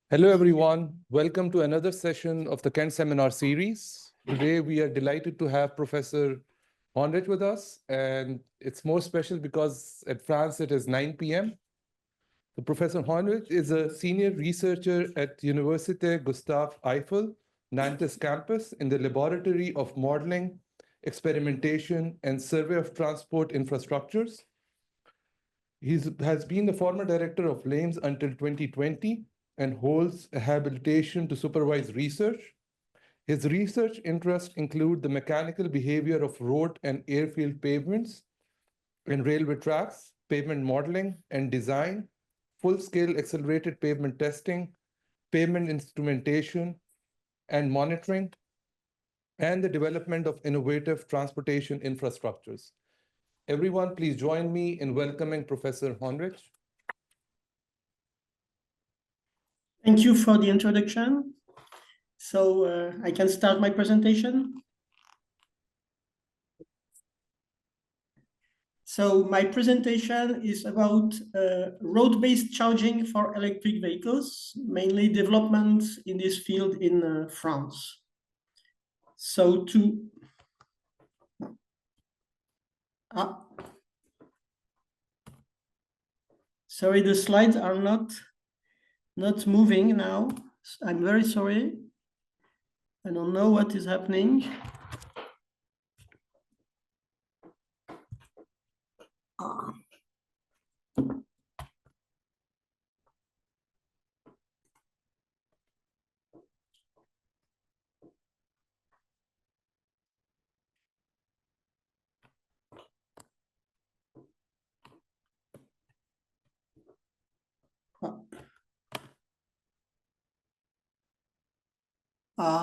Hello, everyone. Welcome to another session of the Kent Seminar Series. Today, we are delighted to have Professor Hornych with us, and it's more special because at France, it is 9 p.m. So Professor Hornych is a senior researcher at Université Gustave Eiffel, Nantes campus in the Laboratory of Modeling, Experimentation, and Survey of Transport Infrastructures. He has been the former director of LAMES until 2020 and holds a habilitation to supervise research. His research interests include the mechanical behavior of road and airfield pavements and railway tracks, pavement modeling and design, full-scale accelerated pavement testing, pavement instrumentation and monitoring, and the development of innovative transportation infrastructures. Everyone, please join me in welcoming Professor Hornych. Thank you for the introduction. So I can start my presentation. So my presentation is about road-based charging for electric vehicles, mainly developments in this field in France. So sorry, the slides are not moving now. I'm very sorry. I don't know what is happening.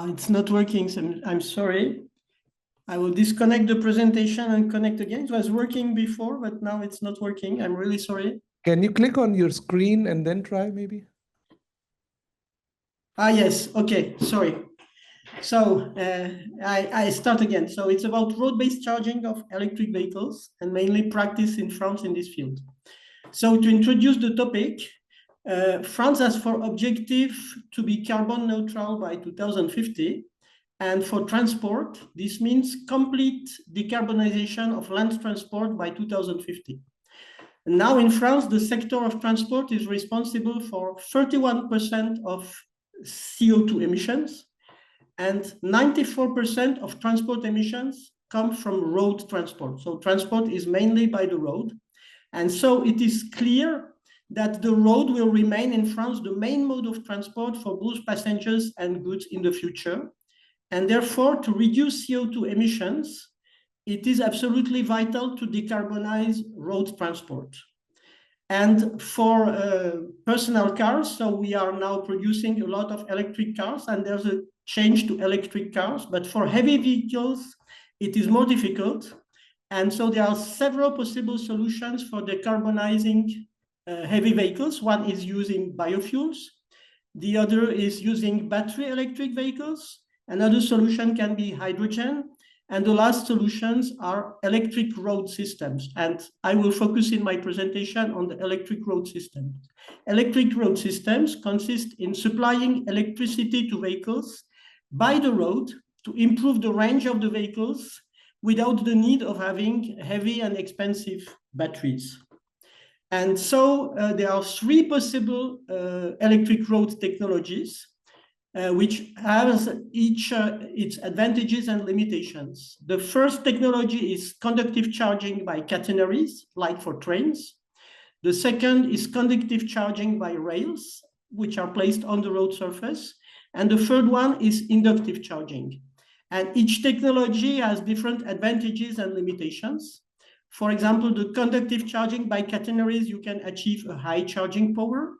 It's not working, so I'm sorry. I will disconnect the presentation and connect again. It was working before, but now it's not working. I'm really sorry. Can you click on your screen and then try maybe? Yes, okay, sorry. So I start again. So it's about road-based charging of electric vehicles and mainly practice in France in this field. So to introduce the topic, France has for objective to be carbon neutral by 2050. And for transport, this means complete decarbonization of land transport by 2050. And now in France, the sector of transport is responsible for 31% of CO2 emissions, and 94% of transport emissions come from road transport. So transport is mainly by the road. And so it is clear that the road will remain in France the main mode of transport for both passengers and goods in the future. And therefore, to reduce CO2 emissions, it is absolutely vital to decarbonize road transport. And for personal cars, so we are now producing a lot of electric cars, and there's a change to electric cars. But for heavy vehicles, it is more difficult. And so there are several possible solutions for decarbonizing heavy vehicles. One is using biofuels. The other is using battery electric vehicles. Another solution can be hydrogen. And the last solutions are electric road systems. And I will focus in my presentation on the electric road systems. Electric road systems consist in supplying electricity to vehicles by the road to improve the range of the vehicles without the need of having heavy and expensive batteries. And so there are three possible electric road technologies, which has each its advantages and limitations. The first technology is conductive charging by catenaries, like for trains. The second is conductive charging by rails, which are placed on the road surface. And the third one is inductive charging. And each technology has different advantages and limitations. For example, the conductive charging by catenaries, you can achieve a high charging power.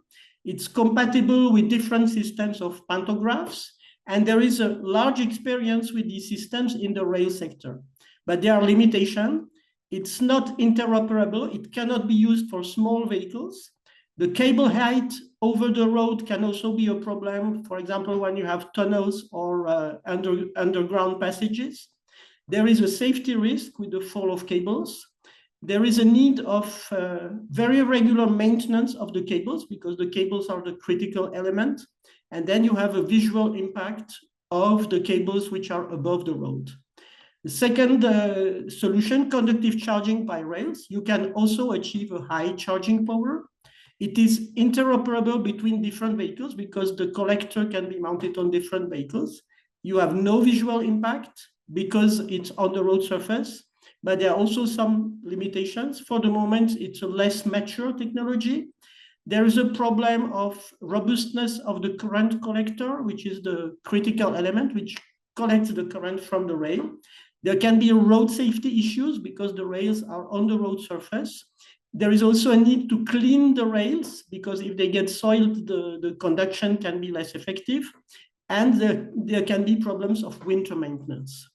It's compatible with different systems of pantographs, and there is a large experience with these systems in the rail sector. But there are limitations. It's not interoperable. It cannot be used for small vehicles. The cable height over the road can also be a problem, for example, when you have tunnels or underground passages. There is a safety risk with the fall of cables. there is a need of very regular maintenance of the cables, because the cables are the critical element. And then you have a visual impact of the cables which are above the road. The second solution, conductive charging by rails. You can also achieve a high charging power. It is interoperable between different vehicles because the collector can be mounted on different vehicles. You have no visual impact because it's on the road surface, but there are also some limitations. For the moment, it's a less mature technology. There is a problem of robustness of the current collector, which is the critical element which collects the current from the rail. There can be road safety issues because the rails are on the road surface. There is also a need to clean the rails because if they get soiled, the conduction can be less effective. And there can be problems of winter maintenance.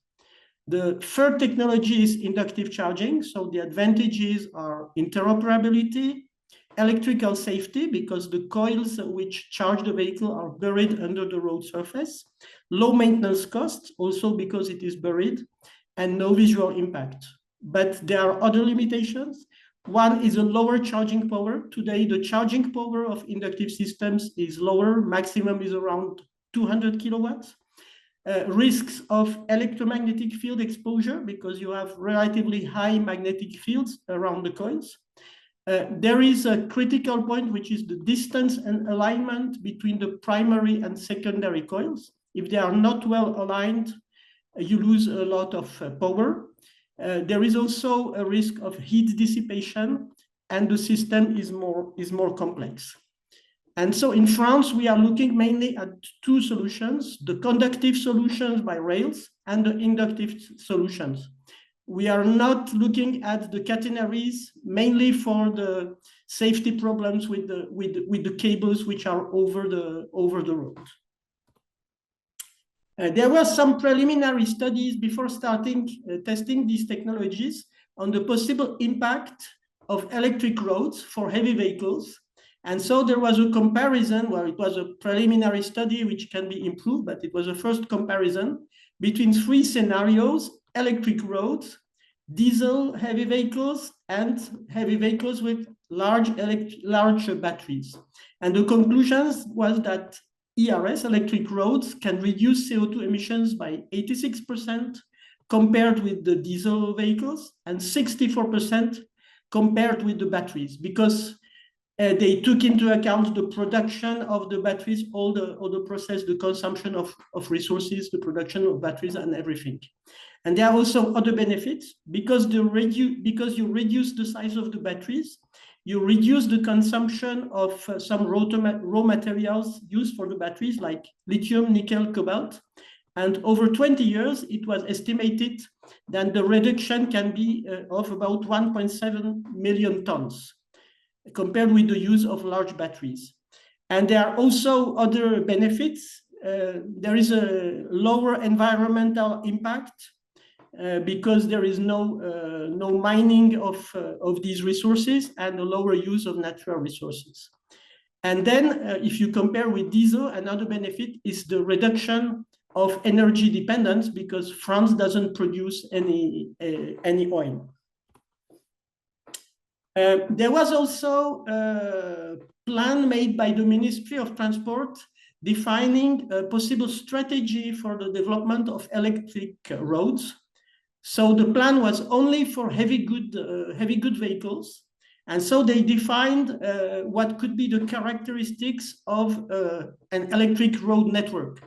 The third technology is inductive charging. So the advantages are interoperability, electrical safety, because the coils which charge the vehicle are buried under the road surface, low maintenance costs, also because it is buried, and no visual impact. But there are other limitations. One is a lower charging power. Today, the charging power of inductive systems is lower. Maximum is around 200 kilowatts. Risks of electromagnetic field exposure because you have relatively high magnetic fields around the coils. There is a critical point, which is the distance and alignment between the primary and secondary coils. If they are not well aligned, you lose a lot of power. There is also a risk of heat dissipation, and the system is more complex. And so in France, we are looking mainly at two solutions, the conductive solutions by rails and the inductive solutions. We are not looking at the catenaries, mainly for the safety problems with the cables which are over the road. There were some preliminary studies before starting testing these technologies on the possible impact of electric roads for heavy vehicles. And so there was a comparison, well, it was a preliminary study which can be improved, but it was a first comparison between three scenarios: electric roads, diesel heavy vehicles, and heavy vehicles with large batteries. And the conclusions was that ERS, electric roads, can reduce CO2 emissions by 86% compared with the diesel vehicles and 64% compared with the batteries, because they took into account the production of the batteries, all the process, the consumption of resources, the production of batteries and everything. And there are also other benefits because you reduce the size of the batteries, you reduce the consumption of some raw materials used for the batteries like lithium, nickel, cobalt. And over 20 years, it was estimated that the reduction can be of about 1.7 million tons compared with the use of large batteries. And there are also other benefits. There is a lower environmental impact because there is no mining of these resources and a lower use of natural resources. And then if you compare with diesel, another benefit is the reduction of energy dependence because France doesn't produce any oil. There was also a plan made by the Ministry of Transport defining a possible strategy for the development of electric roads. So the plan was only for heavy good vehicles. And so they defined what could be the characteristics of an electric road network.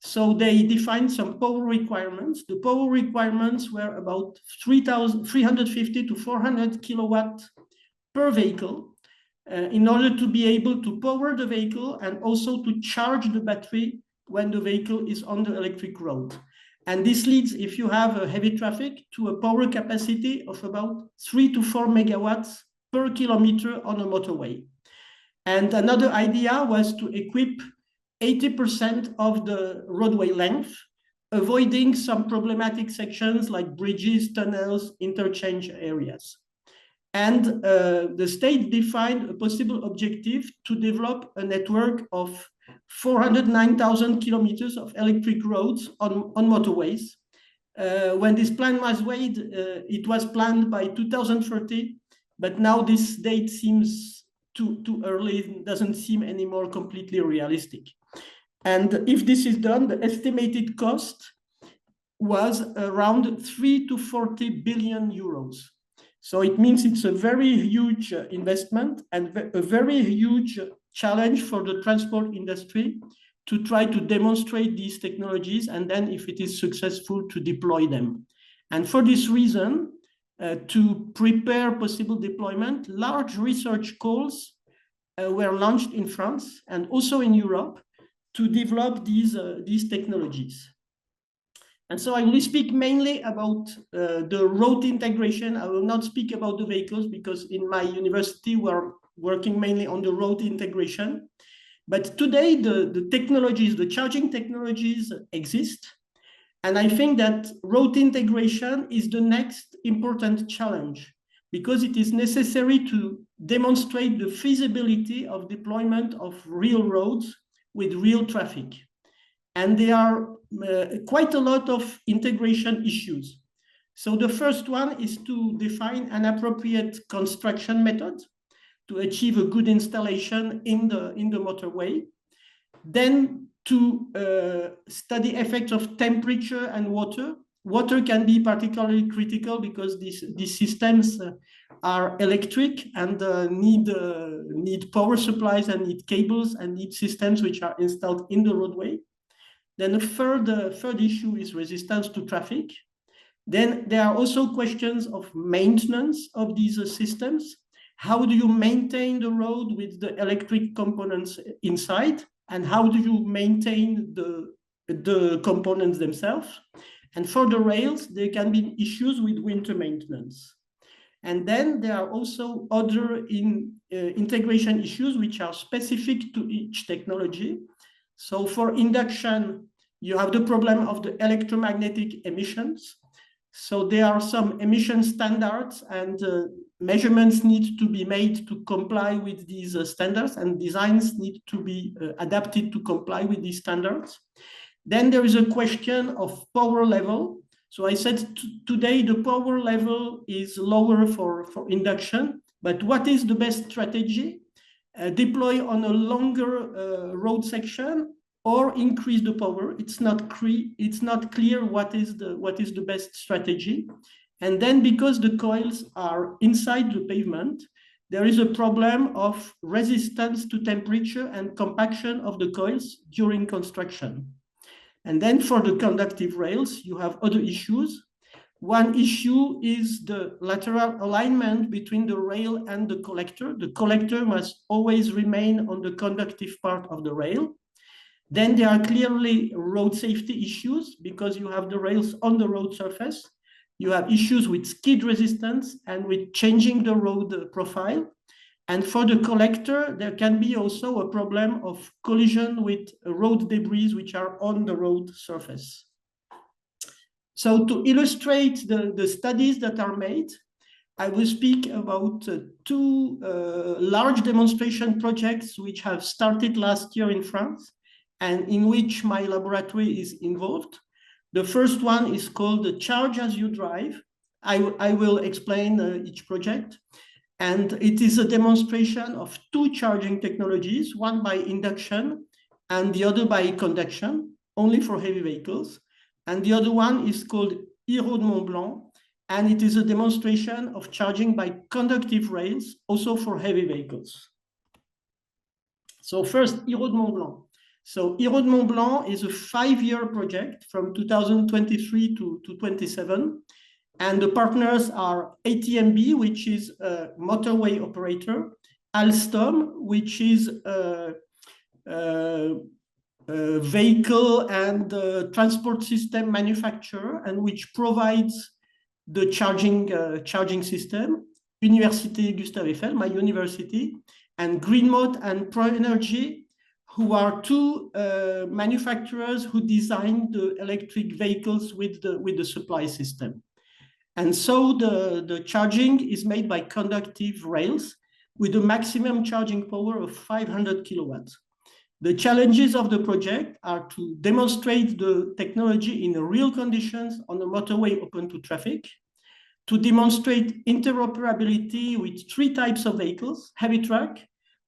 So they defined some power requirements. The power requirements were about 350 to 400 kilowatts per vehicle in order to be able to power the vehicle and also to charge the battery when the vehicle is on the electric road. And this leads, if you have a heavy traffic, to a power capacity of about 3 to 4 megawatts per kilometer on a motorway. And another idea was to equip 80% of the roadway length, avoiding some problematic sections like bridges, tunnels, interchange areas. And the state defined a possible objective to develop a network of 409,000 kilometers of electric roads on motorways. When this plan was made, it was planned by 2030, but now this date seems too early. It doesn't seem anymore completely realistic. And if this is done, the estimated cost was around 3 to 40 billion euros. So it means it's a very huge investment and a very huge challenge for the transport industry to try to demonstrate these technologies, and then if it is successful, to deploy them. And for this reason, to prepare possible deployment, large research calls were launched in France and also in Europe to develop these technologies. And so I will speak mainly about the road integration. I will not speak about the vehicles because in my university we're working mainly on the road integration. But today the technologies, the charging technologies exist. And I think that road integration is the next important challenge because it is necessary to demonstrate the feasibility of deployment of real roads with real traffic. And there are quite a lot of integration issues. So the first one is to define an appropriate construction method to achieve a good installation in the motorway. Then to study effects of temperature and water. Water can be particularly critical because these systems are electric and need power supplies and need cables and need systems which are installed in the roadway. Then a third issue is resistance to traffic. Then there are also questions of maintenance of these systems. How do you maintain the road with the electric components inside? And how do you maintain the components themselves? And for the rails, there can be issues with winter maintenance. And then there are also other integration issues which are specific to each technology. So for induction, you have the problem of the electromagnetic emissions. So there are some emission standards and measurements need to be made to comply with these standards, and designs need to be adapted to comply with these standards. Then there is a question of power level. So I said today the power level is lower for induction, but what is the best strategy? Deploy on a longer road section or increase the power. It's not clear what is the best strategy. And then because the coils are inside the pavement, there is a problem of resistance to temperature and compaction of the coils during construction. And then for the conductive rails, you have other issues. One issue is the lateral alignment between the rail and the collector. The collector must always remain on the conductive part of the rail. Then there are clearly road safety issues because you have the rails on the road surface. You have issues with skid resistance and with changing the road profile. And for the collector, there can be also a problem of collision with road debris which are on the road surface. So to illustrate the studies that are made, I will speak about two large demonstration projects which have started last year in France and in which my laboratory is involved. The first one is called the Charge as You Drive. I will explain each project. And it is a demonstration of two charging technologies, one by induction and the other by conduction, only for heavy vehicles. And the other one is called Hérault de Mont Blanc, and it is a demonstration of charging by conductive rails, also for heavy vehicles. So first, Hérault de Mont Blanc. So Hérault de Mont Blanc is a 5-year project from 2023 to 27. And the partners are ATMB, which is a motorway operator, Alstom, which is a vehicle and transport system manufacturer, and which provides the charging system, Université Gustave Eiffel, my university, and Greenmot and ProEnergy, who are two manufacturers who design the electric vehicles with the supply system. And so the charging is made by conductive rails with a maximum charging power of 500 kilowatts. The challenges of the project are to demonstrate the technology in real conditions on a motorway open to traffic, to demonstrate interoperability with 3 types of vehicles, heavy truck,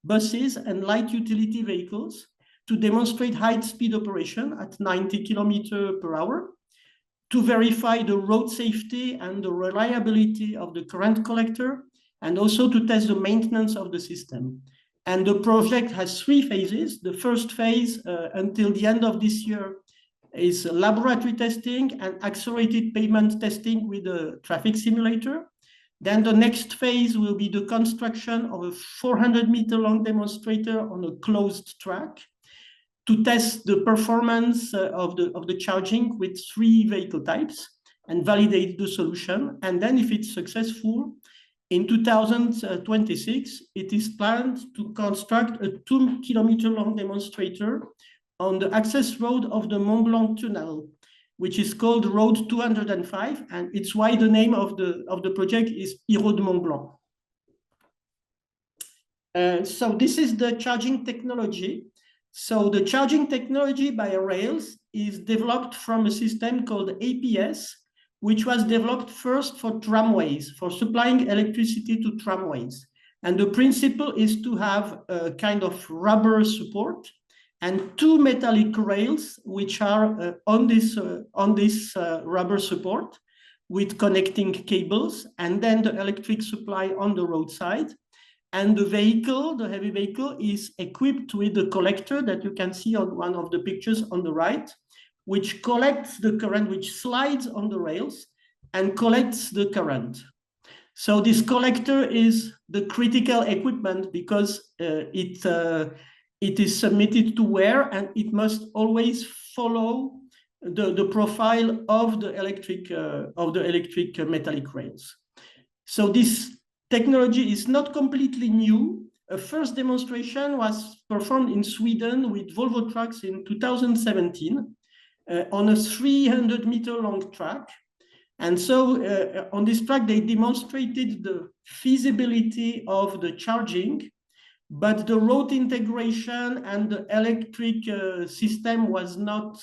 buses, and light utility vehicles, to demonstrate high-speed operation at 90 km per hour, to verify the road safety and the reliability of the current collector, and also to test the maintenance of the system. And the project has 3 phases. The first phase, until the end of this year, is laboratory testing and accelerated pavement testing with a traffic simulator. Then the next phase will be the construction of a 400-meter long demonstrator on a closed track to test the performance of the charging with 3 vehicle types and validate the solution. And then if it's successful, in 2026, it is planned to construct a 2-kilometer long demonstrator on the access road of the Mont Blanc Tunnel, which is called Road 205, and it's why the name of the project is Road Mont Blanc. So this is the charging technology. So the charging technology by rails is developed from a system called APS, which was developed first for tramways, for supplying electricity to tramways. And the principle is to have a kind of rubber support and 2 metallic rails, which are on this rubber support with connecting cables, and then the electric supply on the roadside. And the vehicle, the heavy vehicle, is equipped with a collector that you can see on one of the pictures on the right, which collects the current, which slides on the rails and collects the current. So this collector is the critical equipment because it is submitted to wear, and it must always follow the profile of the electric metallic rails. So this technology is not completely new. A first demonstration was performed in Sweden with Volvo trucks in 2017 on a 300-meter long track. And so on this track, they demonstrated the feasibility of the charging, but the road integration and the electric system was not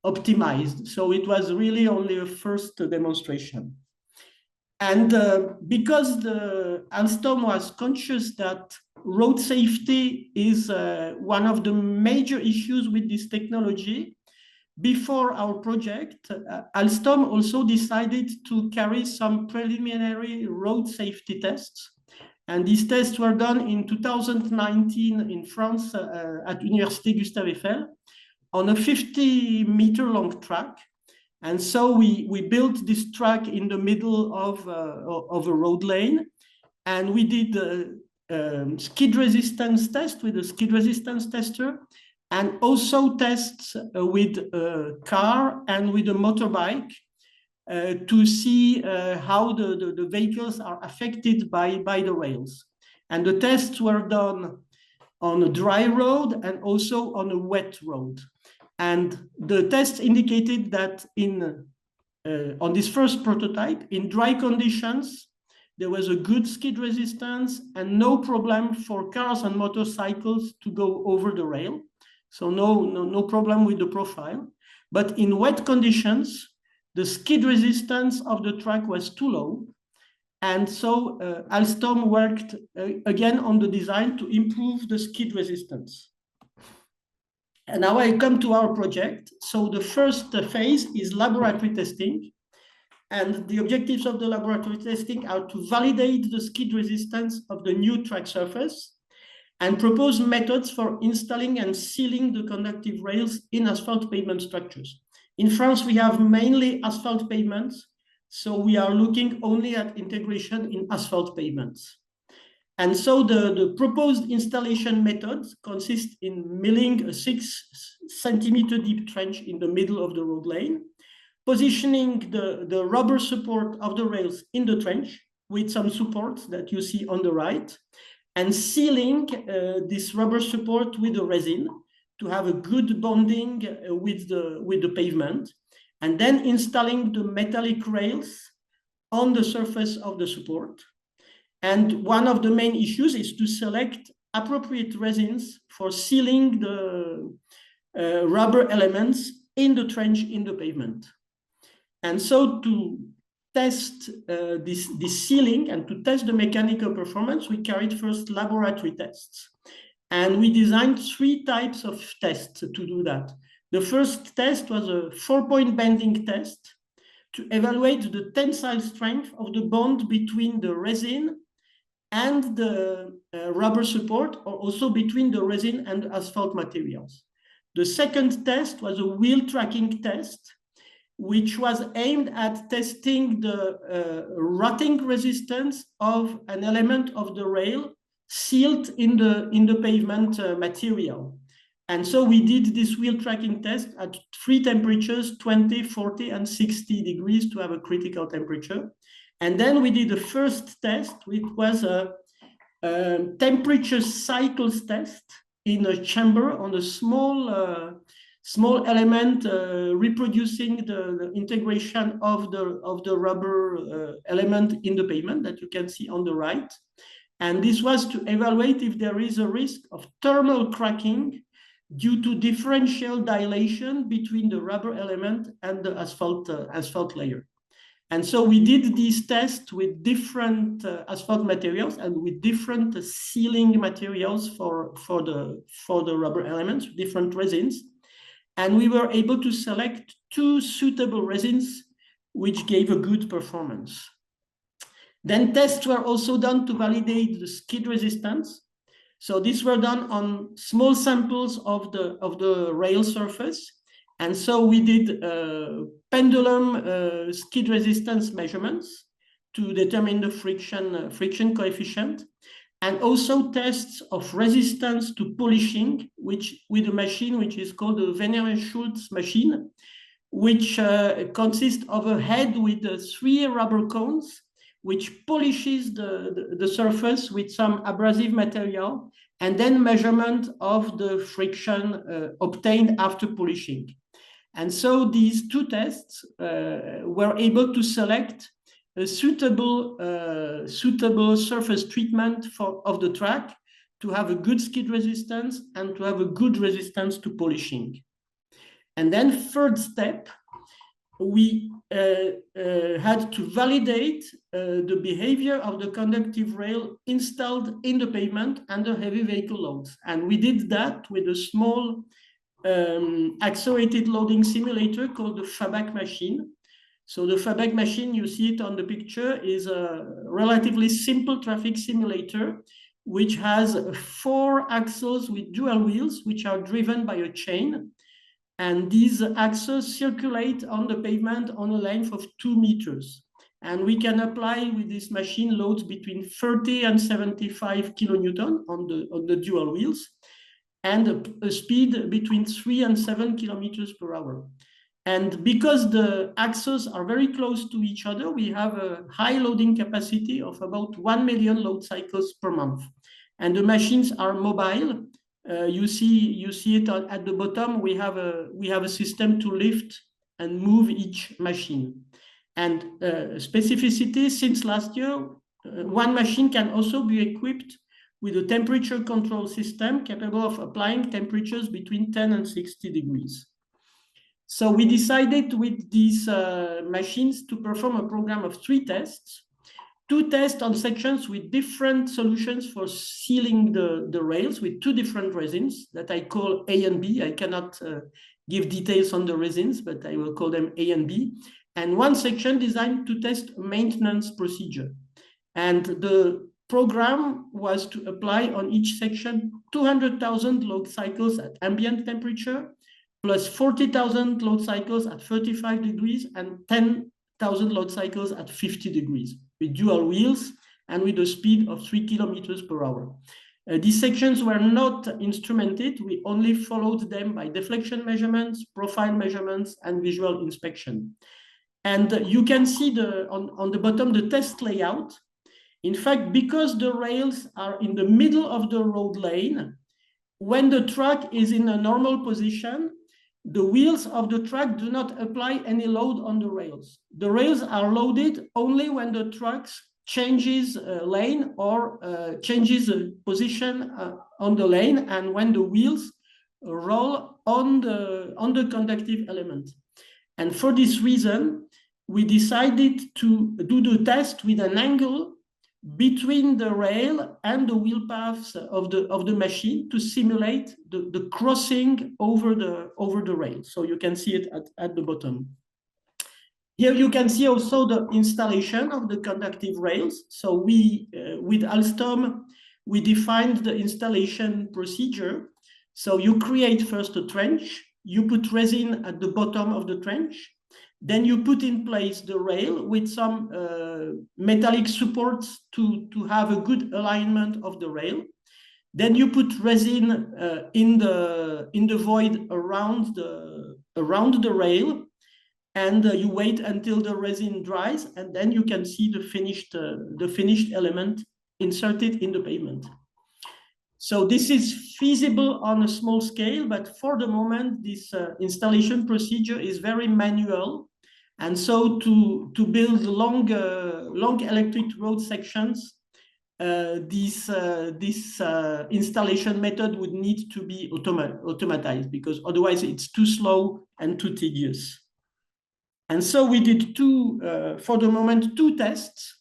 optimized. So it was really only a first demonstration. And because Alstom was conscious that road safety is one of the major issues with this technology, before our project, Alstom also decided to carry some preliminary road safety tests. And these tests were done in 2019 in France at Université Gustave Eiffel on a 50-meter long track. And so we built this track in the middle of a road lane, and we did a skid resistance test with a skid resistance tester, and also tests with a car and with a motorbike to see how the vehicles are affected by the rails. And the tests were done on a dry road and also on a wet road. And the tests indicated that on this first prototype, in dry conditions, there was a good skid resistance and no problem for cars and motorcycles to go over the rail. So no problem with the profile. But in wet conditions, the skid resistance of the track was too low. And so Alstom worked again on the design to improve the skid resistance. And now I come to our project. So the first phase is laboratory testing. And the objectives of the laboratory testing are to validate the skid resistance of the new track surface and propose methods for installing and sealing the conductive rails in asphalt pavement structures. In France, we have mainly asphalt pavements, so we are looking only at integration in asphalt pavements. And so the proposed installation methods consist in milling a 6-centimeter deep trench in the middle of the road lane, positioning the rubber support of the rails in the trench with some supports that you see on the right, and sealing this rubber support with the resin to have a good bonding with the pavement, and then installing the metallic rails on the surface of the support. And one of the main issues is to select appropriate resins for sealing the rubber elements in the trench in the pavement. And so to test this sealing and to test the mechanical performance, we carried first laboratory tests. And we designed 3 types of tests to do that. The first test was a 4-point bending test to evaluate the tensile strength of the bond between the resin and the rubber support, or also between the resin and the asphalt materials. The second test was a wheel tracking test, which was aimed at testing the rotting resistance of an element of the rail sealed in the pavement material. And so we did this wheel tracking test at 3 temperatures, 20, 40, and 60 degrees to have a critical temperature. And then we did the first test, which was a temperature cycles test in a chamber on a small element reproducing the integration of the rubber element in the pavement that you can see on the right. And this was to evaluate if there is a risk of thermal cracking due to differential dilation between the rubber element and the asphalt layer. And so we did these tests with different asphalt materials and with different sealing materials for the rubber elements, different resins. And we were able to select 2 suitable resins, which gave a good performance. Then tests were also done to validate the skid resistance. So these were done on small samples of the rail surface. And so we did pendulum skid resistance measurements to determine the friction coefficient, and also tests of resistance to polishing, which with a machine which is called the Werner-Schulz machine, which consists of a head with 3 rubber cones, which polishes the surface with some abrasive material, and then measurement of the friction obtained after polishing. And so these 2 tests were able to select a suitable surface treatment of the track to have a good skid resistance and to have a good resistance to polishing. And then third step, we had to validate the behavior of the conductive rail installed in the pavement under heavy vehicle loads. And we did that with a small accelerated loading simulator called the FABAC machine. So the FABAC machine, you see it on the picture, is a relatively simple traffic simulator, which has 4 axles with dual wheels, which are driven by a chain. And these axles circulate on the pavement on a length of 2 meters. And we can apply with this machine loads between 30 and 75 kilonewton on the dual wheels, and a speed between 3 and 7 kilometers per hour. And because the axles are very close to each other, we have a high loading capacity of about 1 million load cycles per month. And the machines are mobile. You see it at the bottom. We have a system to lift and move each machine. And specificity, since last year, one machine can also be equipped with a temperature control system capable of applying temperatures between 10 and 60 degrees. So we decided with these machines to perform a program of 3 tests. 2 tests on sections with different solutions for sealing the rails with 2 different resins that I call A and B. I cannot give details on the resins, but I will call them A and B. And 1 section designed to test a maintenance procedure. And the program was to apply on each section 200,000 load cycles at ambient temperature, plus 40,000 load cycles at 35 degrees and 10,000 load cycles at 50 degrees with dual wheels and with a speed of 3 kilometers per hour. These sections were not instrumented. We only followed them by deflection measurements, profile measurements, and visual inspection. And you can see on the bottom the test layout. In fact, because the rails are in the middle of the road lane, when the truck is in a normal position, the wheels of the truck do not apply any load on the rails. The rails are loaded only when the truck changes lane or changes position on the lane, and when the wheels roll on the conductive element. And for this reason, we decided to do the test with an angle between the rail and the wheel paths of the machine to simulate the crossing over the rail. So you can see it at the bottom. Here you can see also the installation of the conductive rails. So we, with Alstom, we defined the installation procedure. So you create first a trench, you put resin at the bottom of the trench, then you put in place the rail with some metallic supports to have a good alignment of the rail. Then you put resin in the void around the rail, and you wait until the resin dries, and then you can see the finished element inserted in the pavement. So this is feasible on a small scale, but for the moment, this installation procedure is very manual. And so to build long electric road sections, this installation method would need to be automatized, because otherwise it's too slow and too tedious. And so we did for the moment, two tests.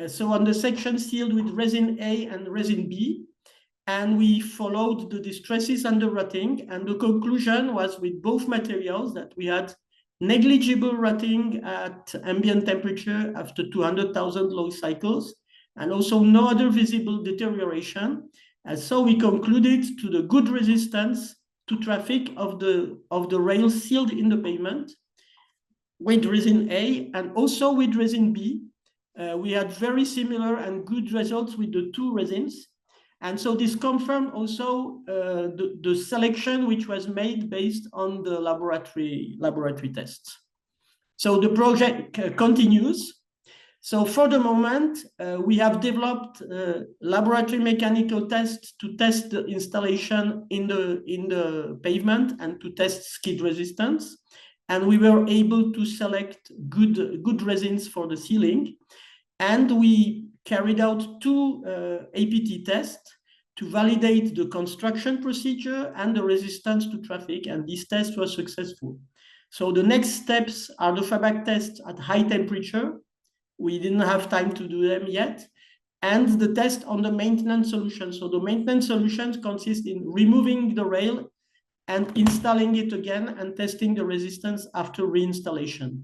So on the section sealed with resin A and resin B, and we followed the distresses and the rotting, and the conclusion was with both materials that we had negligible rotting at ambient temperature after 200,000 low cycles, and also no other visible deterioration. And so we concluded to the good resistance to traffic of the rail sealed in the pavement with resin A and also with resin B. We had very similar and good results with the two resins. And so this confirmed also the selection which was made based on the laboratory tests. So the project continues. So for the moment, we have developed laboratory mechanical tests to test the installation in the pavement and to test skid resistance. And we were able to select good resins for the sealing. And we carried out two APT tests to validate the construction procedure and the resistance to traffic, and these tests were successful. So the next steps are the FABAC tests at high temperature. We didn't have time to do them yet. And the test on the maintenance solution. So the maintenance solutions consist in removing the rail and installing it again and testing the resistance after reinstallation.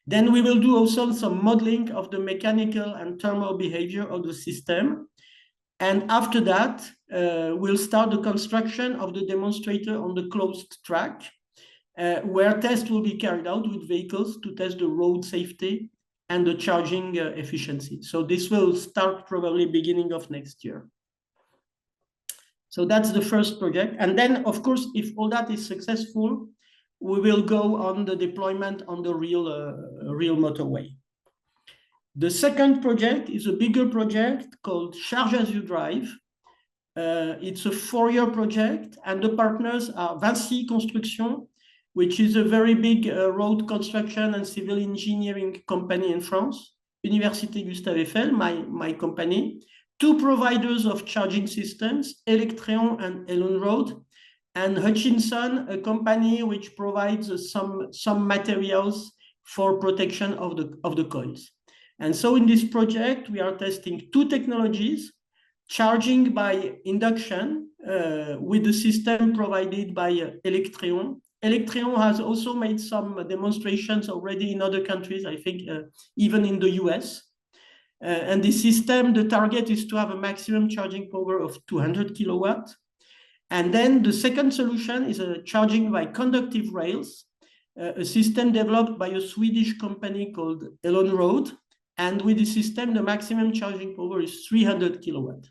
Then we will do also some modeling of the mechanical and thermal behavior of the system. And after that, we'll start the construction of the demonstrator on the closed track, where tests will be carried out with vehicles to test the road safety and the charging efficiency. So this will start probably beginning of next year. So that's the first project. And then, of course, if all that is successful, we will go on the deployment on the real motorway. The second project is a bigger project called Charge as you Drive. It's a 4-year project, and the partners are Vinci Construction, which is a very big road construction and civil engineering company in France, Université Gustave Eiffel, my company, two providers of charging systems, Electrion and Elon Road, and Hutchinson, a company which provides some materials for protection of the coils. And so in this project, we are testing two technologies, charging by induction with the system provided by Electrion. Electrion has also made some demonstrations already in other countries, I think even in the US. And the system, the target is to have a maximum charging power of 200 kilowatts. And then the second solution is a charging by conductive rails, a system developed by a Swedish company called Elon Road. And with the system, the maximum charging power is 300 kilowatts.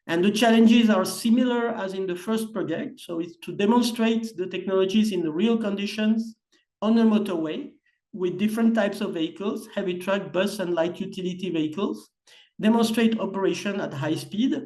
And the challenges are similar as in the first project. So it's to demonstrate the technologies in the real conditions on a motorway with different types of vehicles, heavy truck, bus, and light utility vehicles, demonstrate operation at high speed.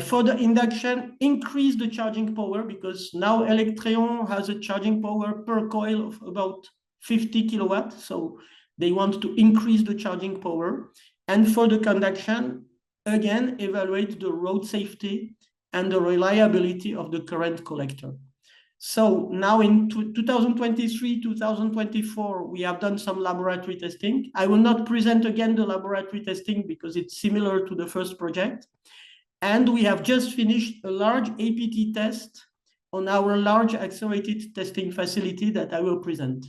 For the induction, increase the charging power, because now Electrion has a charging power per coil of about 50 kilowatts. So they want to increase the charging power And for the conduction, again, evaluate the road safety and the reliability of the current collector. So now in 2023, 2024, we have done some laboratory testing. I will not present again the laboratory testing because it's similar to the first project. And we have just finished a large APT test on our large accelerated testing facility that I will present.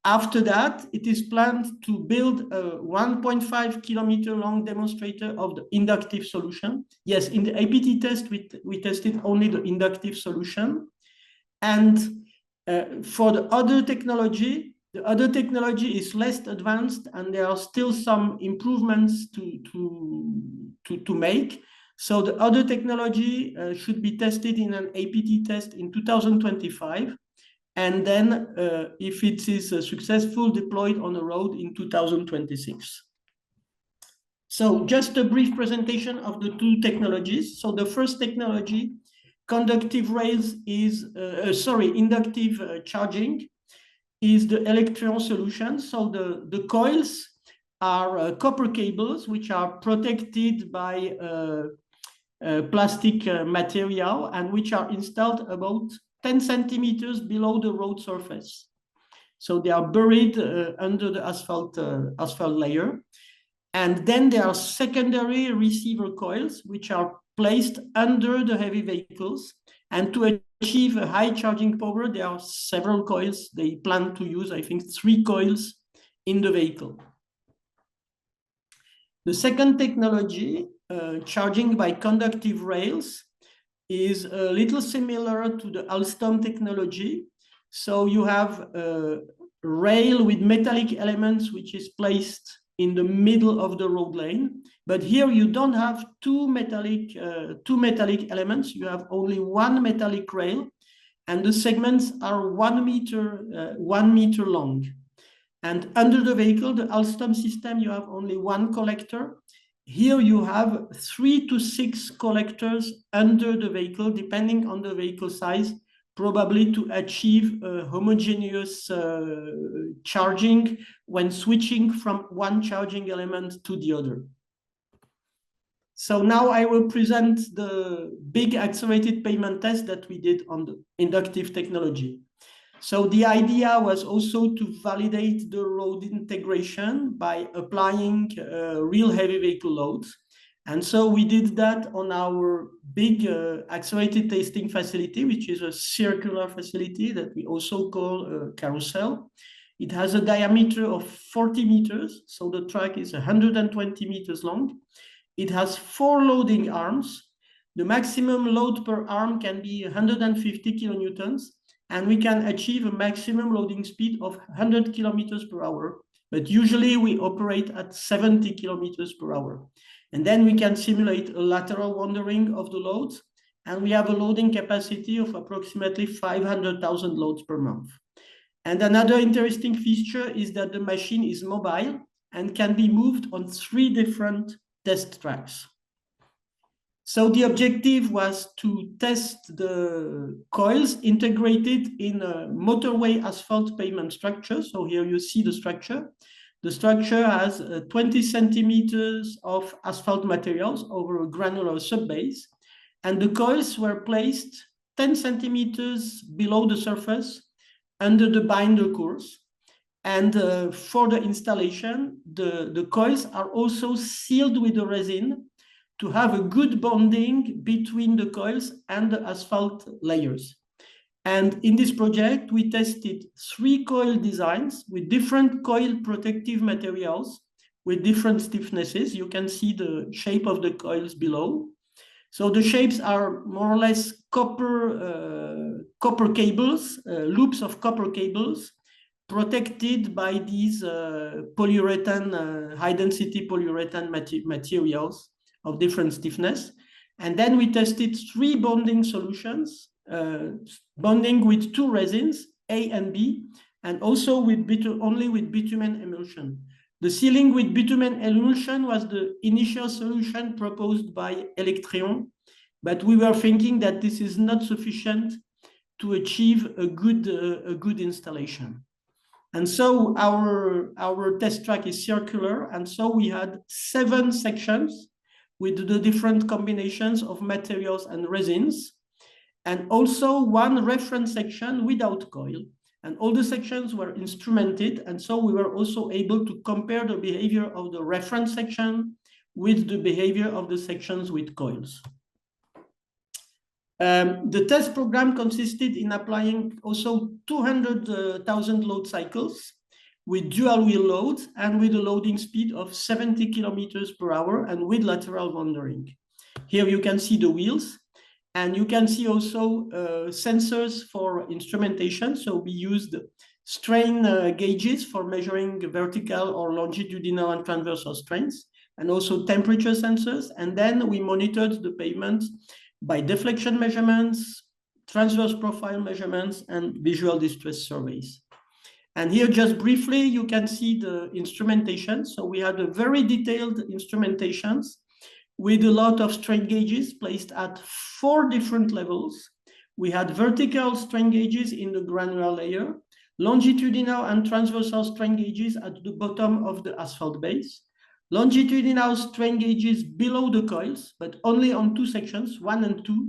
After that, it is planned to build a 1.5 kilometer long demonstrator of the inductive solution. Yes, in the APT test, we tested only the inductive solution. And for the other technology is less advanced, and there are still some improvements to make. So the other technology should be tested in an APT test in 2025. And then if it is successful, deployed on the road in 2026. So just a brief presentation of the two technologies. So the first technology, conductive rails is, inductive charging is the electron solution. So the coils are copper cables, which are protected by plastic material and which are installed about 10 centimeters below the road surface. So they are buried under the asphalt layer. And then there are secondary receiver coils, which are placed under the heavy vehicles. And to achieve a high charging power, there are several coils. They plan to use, I think, 3 coils in the vehicle. The second technology, charging by conductive rails, is a little similar to the Alstom technology. So you have a rail with metallic elements, which is placed in the middle of the road lane. But here you don't have two metallic elements. You have only one metallic rail, and the segments are 1 meter long. And under the vehicle, the Alstom system, you have only one collector. Here you have 3 to 6 collectors under the vehicle, depending on the vehicle size, probably to achieve a homogeneous charging when switching from one charging element to the other. So now I will present the big accelerated pavement test that we did on the inductive technology. So the idea was also to validate the road integration by applying real heavy vehicle loads. And so we did that on our big accelerated testing facility, which is a circular facility that we also call a carousel. It has a diameter of 40 meters, so the track is 120 meters long. It has 4 loading arms. The maximum load per arm can be 150 kilonewtons, and we can achieve a maximum loading speed of 100 kilometers per hour. But usually we operate at 70 kilometers per hour. And then we can simulate a lateral wandering of the loads, and we have a loading capacity of approximately 500,000 loads per month. And another interesting feature is that the machine is mobile and can be moved on 3 different test tracks. So the objective was to test the coils integrated in a motorway asphalt pavement structure. So here you see the structure. The structure has 20 centimeters of asphalt materials over a granular subbase, and the coils were placed 10 centimeters below the surface under the binder cores. And for the installation, the coils are also sealed with the resin to have a good bonding between the coils and the asphalt layers. And in this project, we tested 3 coil designs with different coil protective materials with different stiffnesses. You can see the shape of the coils below. So the shapes are more or less copper cables, loops of copper cables protected by these polyurethane, high-density polyurethane materials of different stiffness. And then we tested 3 bonding solutions, bonding with 2 resins, A and B, and also with only with bitumen emulsion. The sealing with bitumen emulsion was the initial solution proposed by Electrion, but we were thinking that this is not sufficient to achieve a good installation. And so our test track is circular. And so we had 7 sections with the different combinations of materials and resins, and also 1 reference section without coil. And all the sections were instrumented. And so we were also able to compare the behavior of the reference section with the behavior of the sections with coils. The test program consisted in applying also 200,000 load cycles with dual wheel loads and with a loading speed of 70 kilometers per hour and with lateral wandering. Here you can see the wheels, and you can see also sensors for instrumentation. So we used strain gauges for measuring vertical or longitudinal and transversal strains, and also temperature sensors. And then we monitored the pavement by deflection measurements, transverse profile measurements, and visual distress surveys. And here, just briefly, you can see the instrumentation. So we had a very detailed instrumentations with a lot of strain gauges placed at 4 different levels. We had vertical strain gauges in the granular layer, longitudinal and transversal strain gauges at the bottom of the asphalt base, longitudinal strain gauges below the coils, but only on 2 sections, 1 and 2,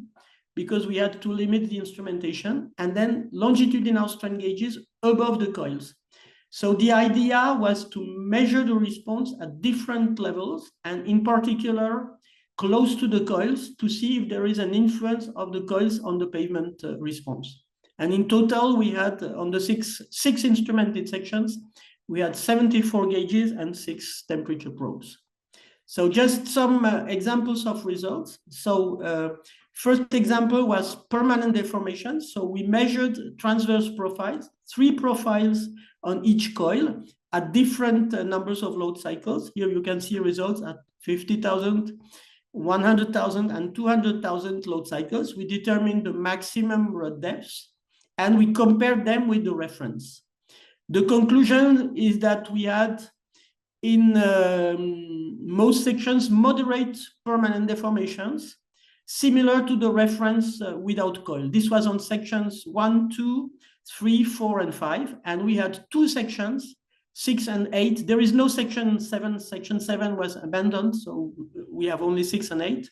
because we had to limit the instrumentation, and then longitudinal strain gauges above the coils. So the idea was to measure the response at different levels, and in particular, close to the coils, to see if there is an influence of the coils on the pavement response. And in total, we had on the six instrumented sections, we had 74 gauges and 6 temperature probes. So just some examples of results. So first example was permanent deformation. So we measured transverse profiles, 3 profiles on each coil at different numbers of load cycles. Here you can see results at 50,000, 100,000 and 200,000 load cycles. We determined the maximum rod depths and we compared them with the reference. The conclusion is that we had in most sections moderate permanent deformations, similar to the reference without coil. This was on sections 1, 2, 3, 4, and 5. And we had 2 sections, 6 and 8. There is no section 7. Section 7 was abandoned, so we have only 6 and 8,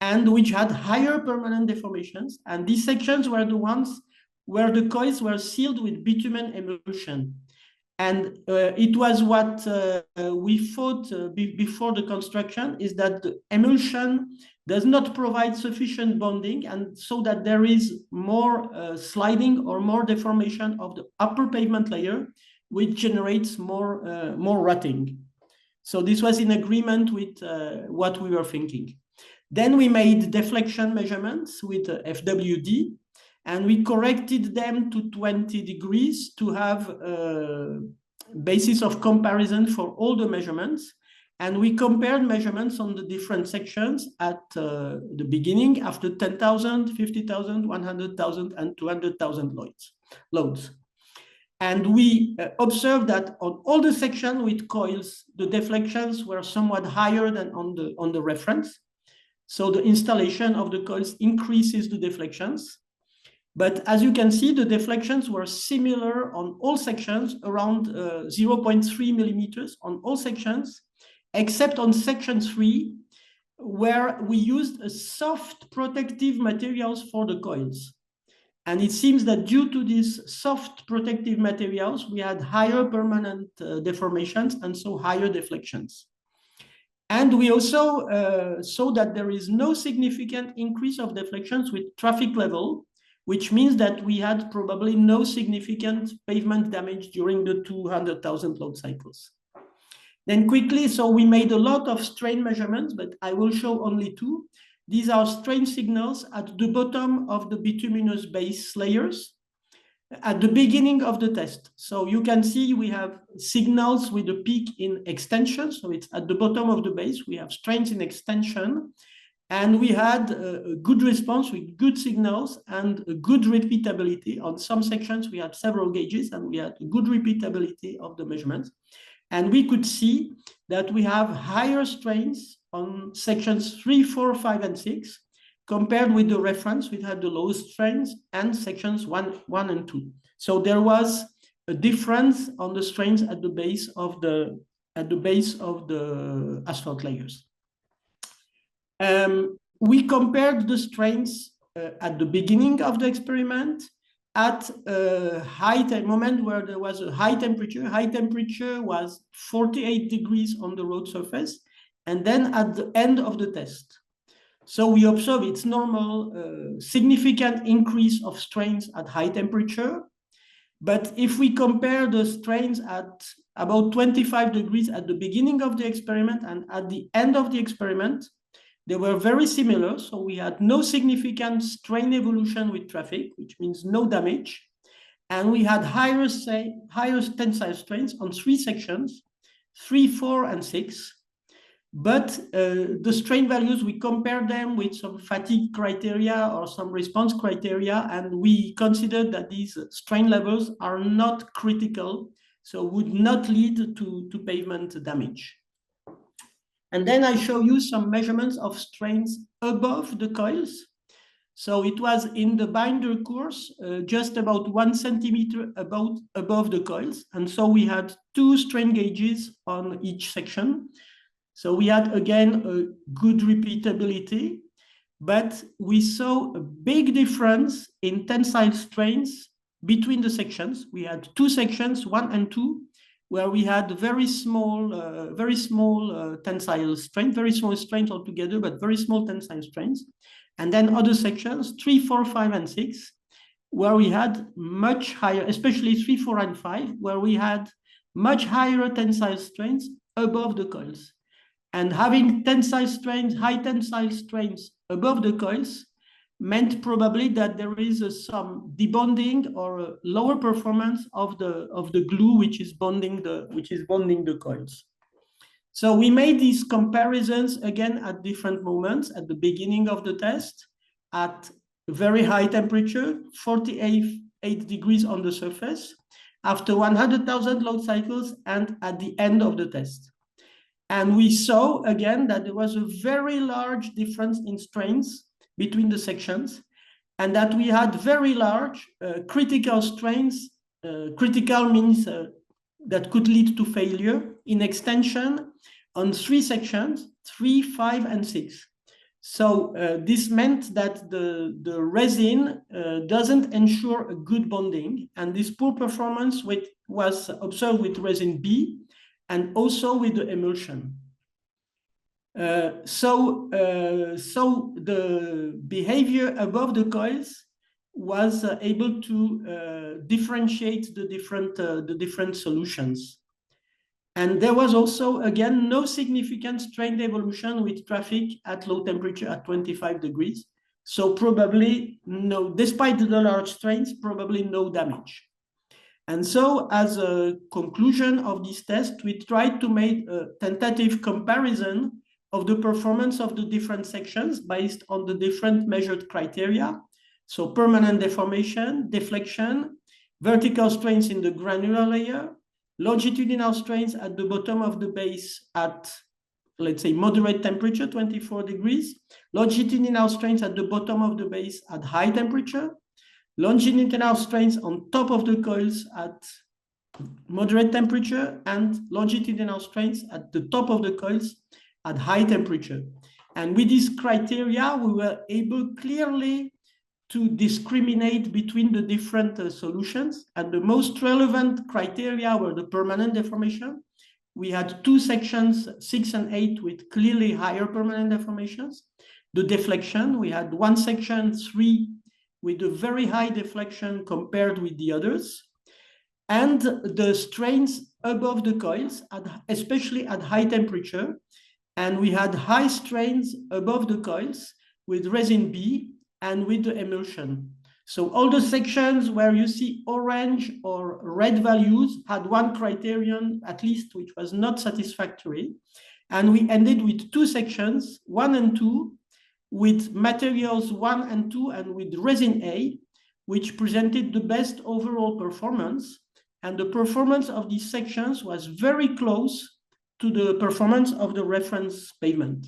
and which had higher permanent deformations. And these sections were the ones where the coils were sealed with bitumen emulsion. And it was what we thought before the construction, is that the emulsion does not provide sufficient bonding, and so that there is more sliding or more deformation of the upper pavement layer, which generates more rutting. So this was in agreement with what we were thinking. Then we made deflection measurements with FWD, and we corrected them to 20 degrees to have a basis of comparison for all the measurements. And we compared measurements on the different sections at the beginning, after 10,000, 50,000, 100,000, and 200,000 loads. And we observed that on all the sections with coils, the deflections were somewhat higher than on the reference. So the installation of the coils increases the deflections. But as you can see, the deflections were similar on all sections, around 0.3 millimeters on all sections, except on section 3, where we used a soft protective materials for the coils. And it seems that due to these soft protective materials, we had higher permanent deformations and so higher deflections. And we also saw that there is no significant increase of deflections with traffic level, which means that we had probably no significant pavement damage during the 200,000 load cycles. Then quickly, so we made a lot of strain measurements, but I will show only 2. These are strain signals at the bottom of the bituminous base layers at the beginning of the test. So you can see we have signals with a peak in extension. So it's at the bottom of the base. We have strains in extension. And we had a good response with good signals and a good repeatability. On some sections, we had several gauges and we had a good repeatability of the measurements. And we could see that we have higher strains on sections 3, 4, 5, and 6, compared with the reference, we had the lowest strains, and sections 1, and 2. So there was a difference on the strains at the base of the asphalt layers. We compared the strains at the beginning of the experiment at a moment where there was a high temperature. High temperature was 48 degrees on the road surface, and then at the end of the test. So we observe it's normal, significant increase of strains at high temperature. But if we compare the strains at about 25 degrees at the beginning of the experiment and at the end of the experiment, they were very similar. So we had no significant strain evolution with traffic, which means no damage. And we had higher tensile strains on 3 sections, 3, 4, and 6. But the strain values, we compare them with some fatigue criteria or some response criteria, and we considered that these strain levels are not critical, so would not lead to pavement damage. And then I show you some measurements of strains above the coils. So it was in the binder course, just about 1 centimeter above the coils. And so we had 2 strain gauges on each section. So we had, again, a good repeatability, but we saw a big difference in tensile strains between the sections. We had 2 sections, 1 and 2, where we had very small tensile strain, very small strains altogether, but very small tensile strains. And then other sections, 3, 4, 5, and 6, where we had much higher, especially 3, 4, and 5, where we had much higher tensile strains above the coils. And having tensile strains, high tensile strains above the coils meant probably that there is some debonding or a lower performance of the glue which is bonding the coils. So we made these comparisons again at different moments at the beginning of the test, at very high temperature, 48 degrees on the surface, after 100,000 load cycles, and at the end of the test. And we saw again that there was a very large difference in strains between the sections, and that we had very large critical strains. Critical means that could lead to failure in extension on 3 sections, 3, 5, and 6. So this meant that the resin doesn't ensure a good bonding, and this poor performance was observed with resin B and also with the emulsion. So the behavior above the coils was able to differentiate the different solutions. And there was also, again, no significant strain evolution with traffic at low temperature at 25 degrees. So probably no, despite the large strains, probably no damage. And so as a conclusion of this test, we tried to make a tentative comparison of the performance of the different sections based on the different measured criteria. So permanent deformation, deflection, vertical strains in the granular layer, longitudinal strains at the bottom of the base at, let's say, moderate temperature, 24 degrees, longitudinal strains at the bottom of the base at high temperature, longitudinal strains on top of the coils at moderate temperature, and longitudinal strains at the top of the coils at high temperature. And with these criteria, we were able clearly to discriminate between the different solutions. And the most relevant criteria were the permanent deformation. We had 2 sections, 6 and 8, with clearly higher permanent deformations. The deflection, we had 1 section, 3, with a very high deflection compared with the others. And the strains above the coils, especially at high temperature. And we had high strains above the coils with resin B and with the emulsion. So all the sections where you see orange or red values had 1 criterion at least, which was not satisfactory. And we ended with 2 sections, 1 and 2, with materials 1 and 2 and with resin A, which presented the best overall performance. And the performance of these sections was very close to the performance of the reference pavement.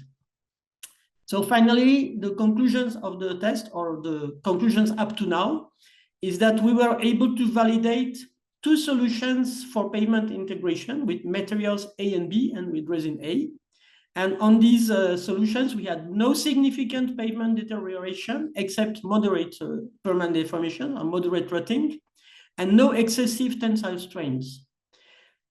So finally, the conclusions of the test, or the conclusions up to now, is that we were able to validate two solutions for pavement integration with materials A and B and with resin A. And on these solutions, we had no significant pavement deterioration except moderate permanent deformation or moderate rotting, and no excessive tensile strains.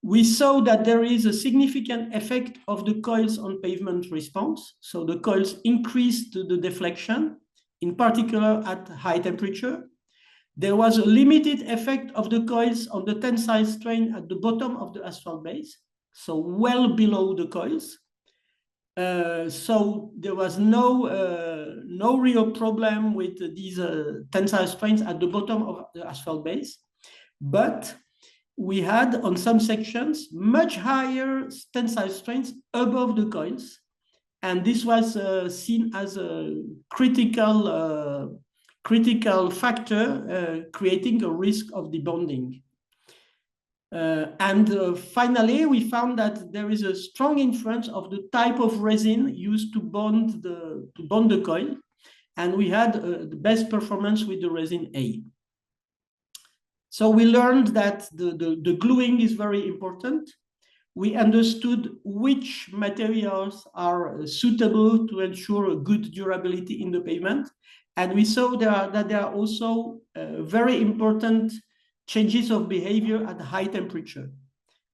We saw that there is a significant effect of the coils on pavement response. So the coils increased the deflection, in particular at high temperature. There was a limited effect of the coils on the tensile strain at the bottom of the asphalt base, so well below the coils. So there was no real problem with these tensile strains at the bottom of the asphalt base, but we had on some sections much higher tensile strains above the coils, and this was seen as a critical factor creating a risk of debonding. Finally, we found that there is a strong influence of the type of resin used to bond the coil, and we had the best performance with the resin A. So we learned that the gluing is very important. We understood which materials are suitable to ensure a good durability in the pavement, and we saw that there are also very important changes of behavior at high temperature.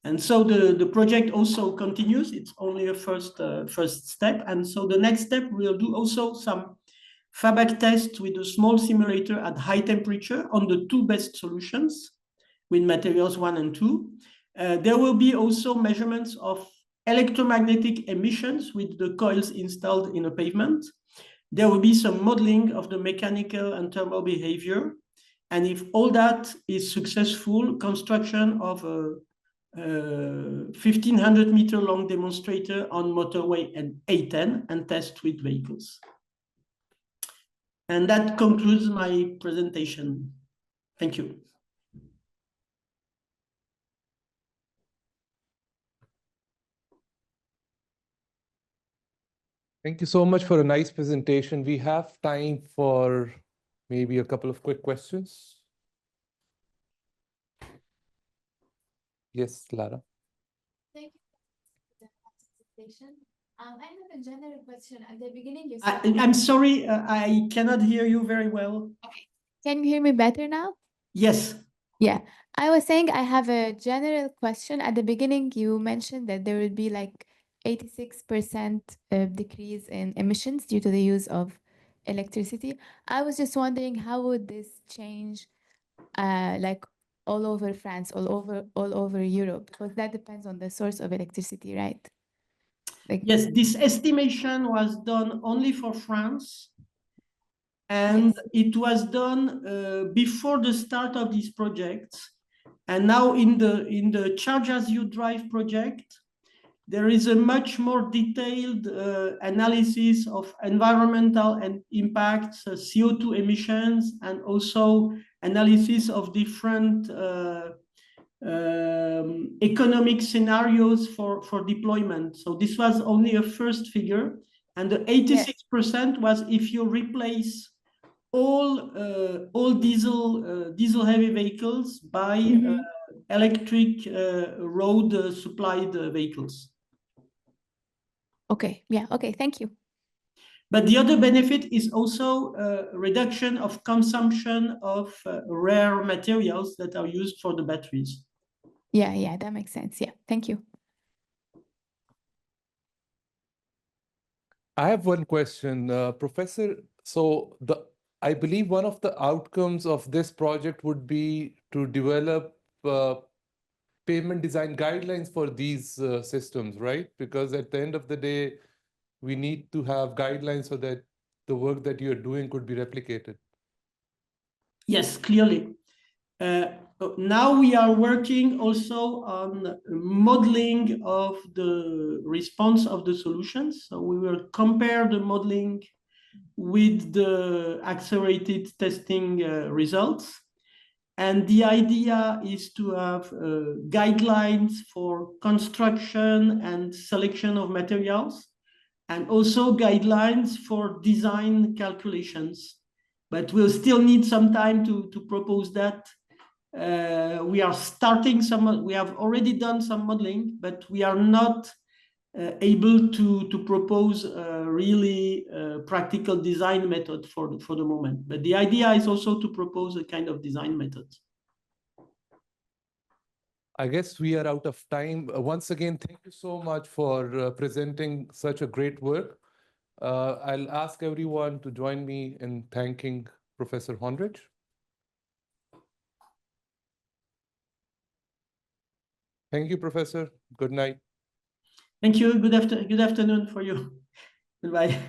And so the project also continues. It's only a first step. And so the next step, we'll do also some FABAC tests with a small simulator at high temperature on the two best solutions with materials 1 and 2. There will be also measurements of electromagnetic emissions with the coils installed in a pavement. There will be some modeling of the mechanical and thermal behavior. And if all that is successful, construction of a 1,500 meter long demonstrator on motorway and A10 and test with vehicles. And that concludes my presentation. Thank you. Thank you so much for a nice presentation. We have time for maybe a couple of quick questions. Yes, Lara. Thank you for the presentation. I have a general question. At the beginning, you said... I'm sorry, I cannot hear you very well. Okay. Can you hear me better now? Yes. Yeah. I was saying I have a general question. At the beginning, you mentioned that there would be like 86% decrease in emissions due to the use of electricity. I was just wondering, how would this change like all over France, all over Europe? Because that depends on the source of electricity, right? Like, yes, this estimation was done only for France. And yes, it was done before the start of this project. And now in the Charge as You Drive project, there is a much more detailed analysis of environmental impacts, CO2 emissions, and also analysis of different economic scenarios for deployment. So this was only a first figure. And the 86% was if you replace all diesel heavy vehicles by electric road supplied vehicles. Okay, yeah, okay, thank you. But the other benefit is also a reduction of consumption of rare materials that are used for the batteries. Yeah, that makes sense. Yeah, thank you. I have one question, Professor. So I believe one of the outcomes of this project would be to develop pavement design guidelines for these systems, right? Because at the end of the day, we need to have guidelines so that the work that you're doing could be replicated. Yes, clearly. Now we are working also on modeling of the response of the solutions. So we will compare the modeling with the accelerated testing results. And the idea is to have guidelines for construction and selection of materials, and also guidelines for design calculations. But we'll still need some time to propose that We are starting we have already done some modeling, but we are not able to propose a really practical design method for the moment. But the idea is also to propose a kind of design method. I guess we are out of time. Once again, thank you so much for presenting such a great work. I'll ask everyone to join me in thanking Professor Hornych. Thank you, Professor. Good night. Thank you. Good afternoon for you. Goodbye.